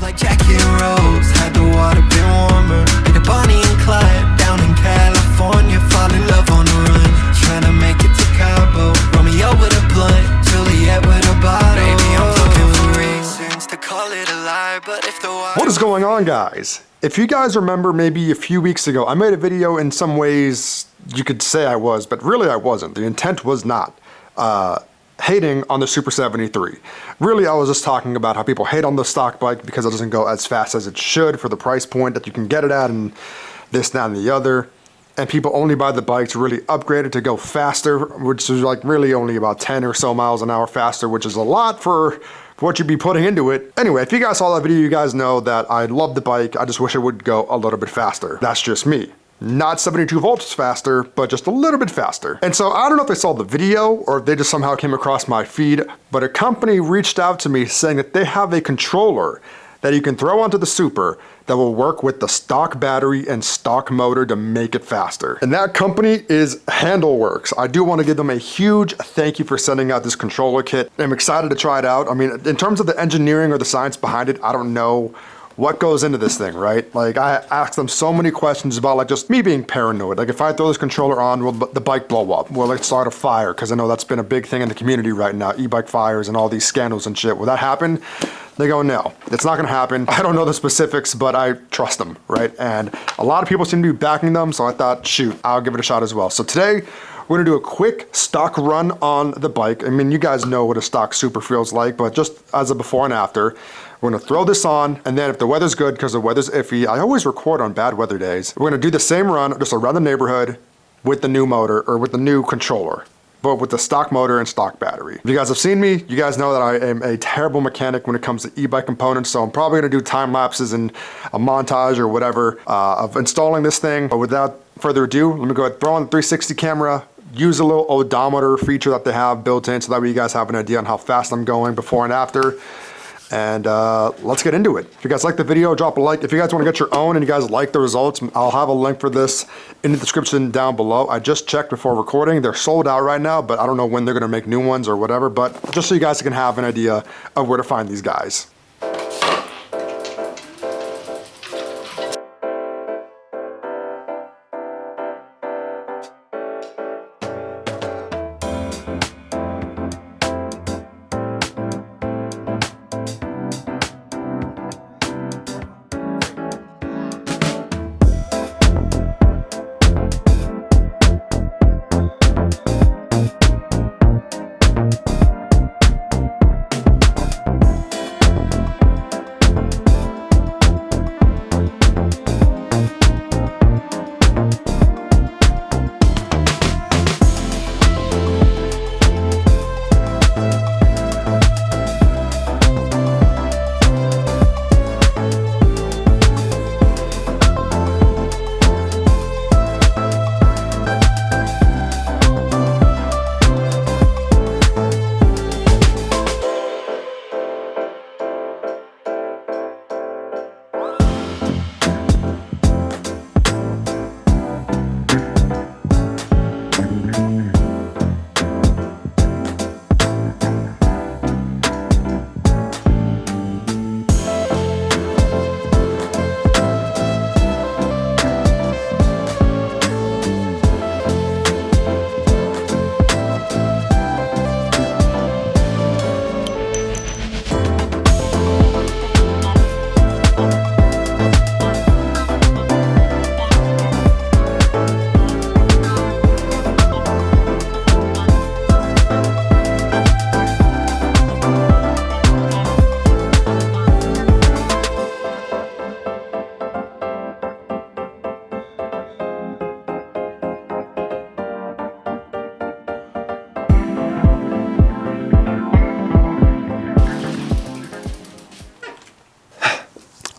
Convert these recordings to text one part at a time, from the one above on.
like Jackie and Rose, had the water been warmer. Like Bonnie and Clyde down in California, fall in love on the run. Trying to make it to Cabo, Romeo with a blunt, Juliet with a bottle. Baby, I'm looking for reasons to call it a lie, but if the water... What is going on, guys? If you guys remember, maybe a few weeks ago, I made a video. In some ways you could say I was, but really I wasn't. The intent was not hating on the Super73. Really, I was just talking about how people hate on the stock bike because it doesn't go as fast as it should for the price point that you can get it at, and this, that, and the other. And people only buy the bike to really upgrade it to go faster, which is like really only about 10 or so miles an hour faster, which is a lot for what you'd be putting into it. Anyway, if you guys saw that video, you guys know that I love the bike. I just wish it would go a little bit faster. That's just me. Not 72 volts faster, but just a little bit faster. And so I don't know if they saw the video or if they just somehow came across my feed, but a company reached out to me saying that they have a controller that you can throw onto the Super that will work with the stock battery and stock motor to make it faster. And that company is Handlworks. I do want to give them a huge thank you for sending out this controller kit. I'm excited to try it out. I mean, in terms of the engineering or the science behind it, I don't know what goes into this thing, right? Like, I asked them so many questions about like just me being paranoid. Like, if I throw this controller on, will the bike blow up? Will it start a fire? Because I know that's been a big thing in the community right now, e-bike fires and all these scandals and shit. Will that happen? They go, no, it's not gonna happen. I don't know the specifics, but I trust them, right? And a lot of people seem to be backing them, so I thought, shoot, I'll give it a shot as well. So today, we're gonna do a quick stock run on the bike. I mean, you guys know what a stock Super feels like, but just as a before and after, we're gonna throw this on, and then if the weather's good, because the weather's iffy, I always record on bad weather days, we're gonna do the same run just around the neighborhood with the new motor, or with the new controller, but with the stock motor and stock battery. If you guys have seen me, you guys know that I am a terrible mechanic when it comes to e-bike components, so I'm probably gonna do time lapses and a montage or whatever of installing this thing. But without further ado, let me go ahead, throw on the 360 camera, use a little odometer feature that they have built in so that way you guys have an idea on how fast I'm going before and after. And let's get into it. If you guys like the video, drop a like. If you guys want to get your own and you guys like the results, I'll have a link for this in the description down below. I just checked before recording. They're sold out right now, but I don't know when they're going to make new ones or whatever. But just so you guys can have an idea of where to find these guys.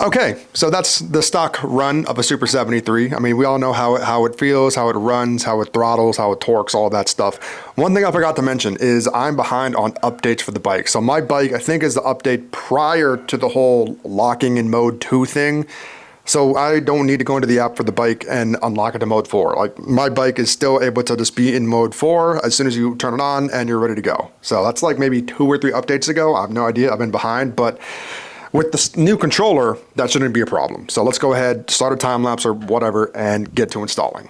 Okay, so that's the stock run of a Super73. I mean, we all know how it feels, how it runs, how it throttles, how it torques, all that stuff. One thing I forgot to mention is I'm behind on updates for the bike. So my bike, I think, is the update prior to the whole locking in mode 2 thing. So I don't need to go into the app for the bike and unlock it to mode 4. Like, my bike is still able to just be in mode 4 as soon as you turn it on and you're ready to go. So that's like maybe 2 or 3 updates ago. I have no idea, I've been behind, but With this new controller, that shouldn't be a problem. So let's go ahead, start a time lapse or whatever, and get to installing.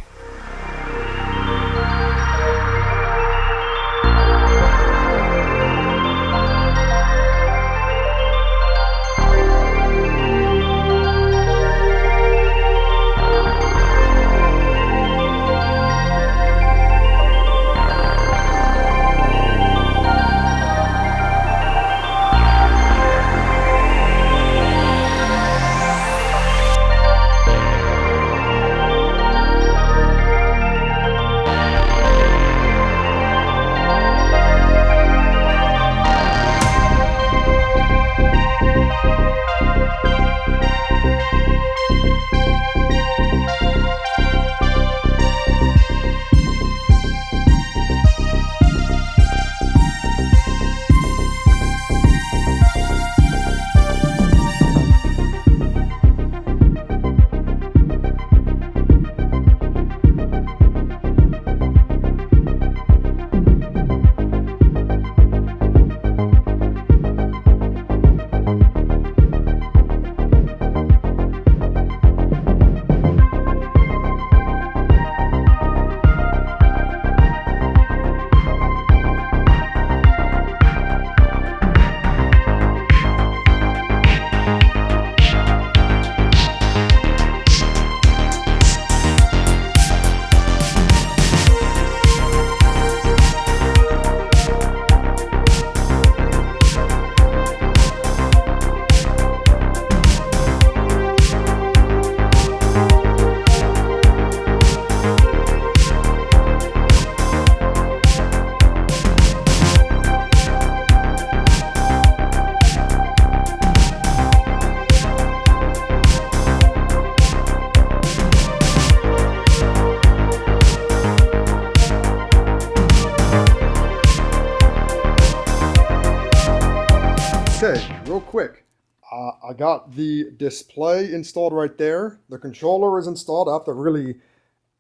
Okay, real quick, I got the display installed right there. The controller is installed. I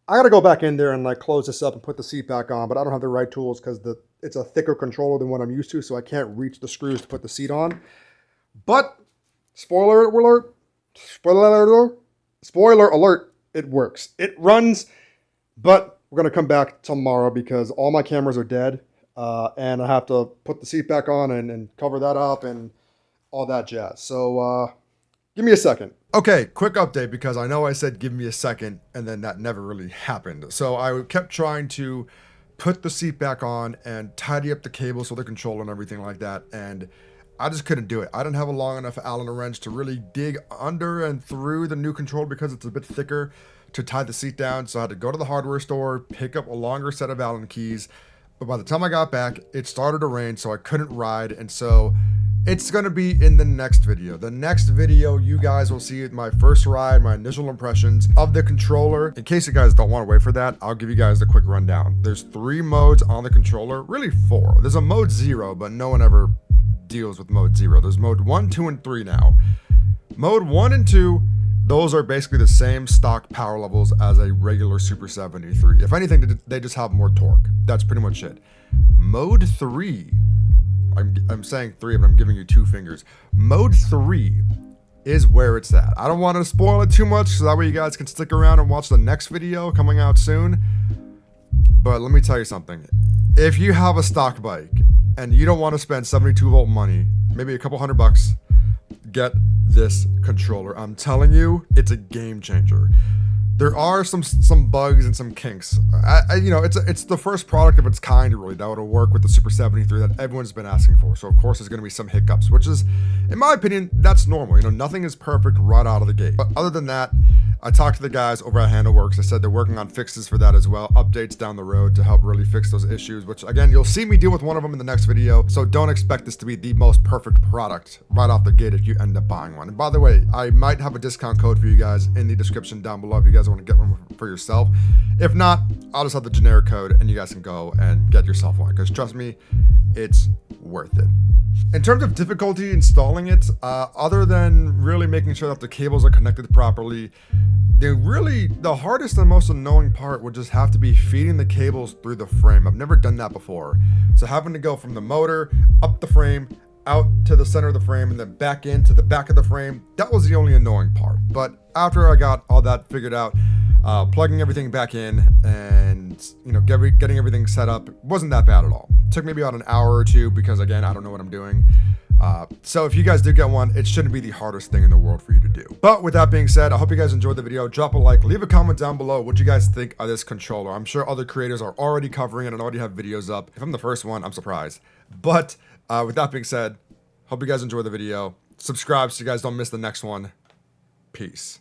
gotta go back in there and like close this up and put the seat back on, but I don't have the right tools because it's a thicker controller than what I'm used to, so I can't reach the screws to put the seat on. But spoiler alert, it works. It runs, but we're gonna come back tomorrow because all my cameras are dead. And I have to put the seat back on and cover that up and all that jazz. So give me a second. Okay, quick update because I know I said give me a second and then that never really happened. So I kept trying to put the seat back on and tidy up the cables for the controller and everything like that. And I just couldn't do it. I didn't have a long enough Allen wrench to really dig under and through the new controller because it's a bit thicker to tie the seat down. So I had to go to the hardware store, pick up a longer set of Allen keys. But by the time I got back, it started to rain, so I couldn't ride. And so it's going to be in the next video. The next video, you guys will see my first ride, my initial impressions of the controller. In case you guys don't want to wait for that, I'll give you guys the quick rundown. There's 3 modes on the controller, really 4. There's a mode 0, but no one ever deals with mode 0. There's mode 1, 2, and 3 now. Mode 1 and 2, those are basically the same stock power levels as a regular Super 73. If anything, they just have more torque. That's pretty much it. Mode 3, I'm saying 3, but I'm giving you 2 fingers. Mode 3 is where it's at. I don't want to spoil it too much, so that way you guys can stick around and watch the next video coming out soon. But let me tell you something. If you have a stock bike and you don't want to spend 72 volt money, maybe a couple $100, get this controller. I'm telling you, it's a game changer. There are some bugs and some kinks. It's the first product of its kind, really, that would work with the Super 73 that everyone's been asking for. So of course there's going to be some hiccups, which is, in my opinion, that's normal. Nothing is perfect right out of the gate. But other than that, I talked to the guys over at Handlworks. They said they're working on fixes for that as well, updates down the road to help really fix those issues, which again, you'll see me deal with one of them in the next video. So don't expect this to be the most perfect product right off the gate if you end up buying one. And by the way, I might have a discount code for you guys in the description down below if you guys want to get one for yourself. If not, I'll just have the generic code and you guys can go and get yourself one, because trust me, it's worth it. In terms of difficulty installing it, other than really making sure that the cables are connected properly, the hardest and most annoying part would just have to be feeding the cables through the frame. I've never done that before. So having to go from the motor up the frame, out to the center of the frame and then back into the back of the frame, that was the only annoying part. But after I got all that figured out, plugging everything back in and, you know, getting everything set up, wasn't that bad at all. It took maybe about an hour or two because, again, I don't know what I'm doing. So if you guys do get one, it shouldn't be the hardest thing in the world for you to do. But with that being said, I hope you guys enjoyed the video. Drop a like, leave a comment down below what you guys think of this controller. I'm sure other creators are already covering it and already have videos up. If I'm the first one, I'm surprised. But with that being said, hope you guys enjoy the video. Subscribe so you guys don't miss the next one. Peace.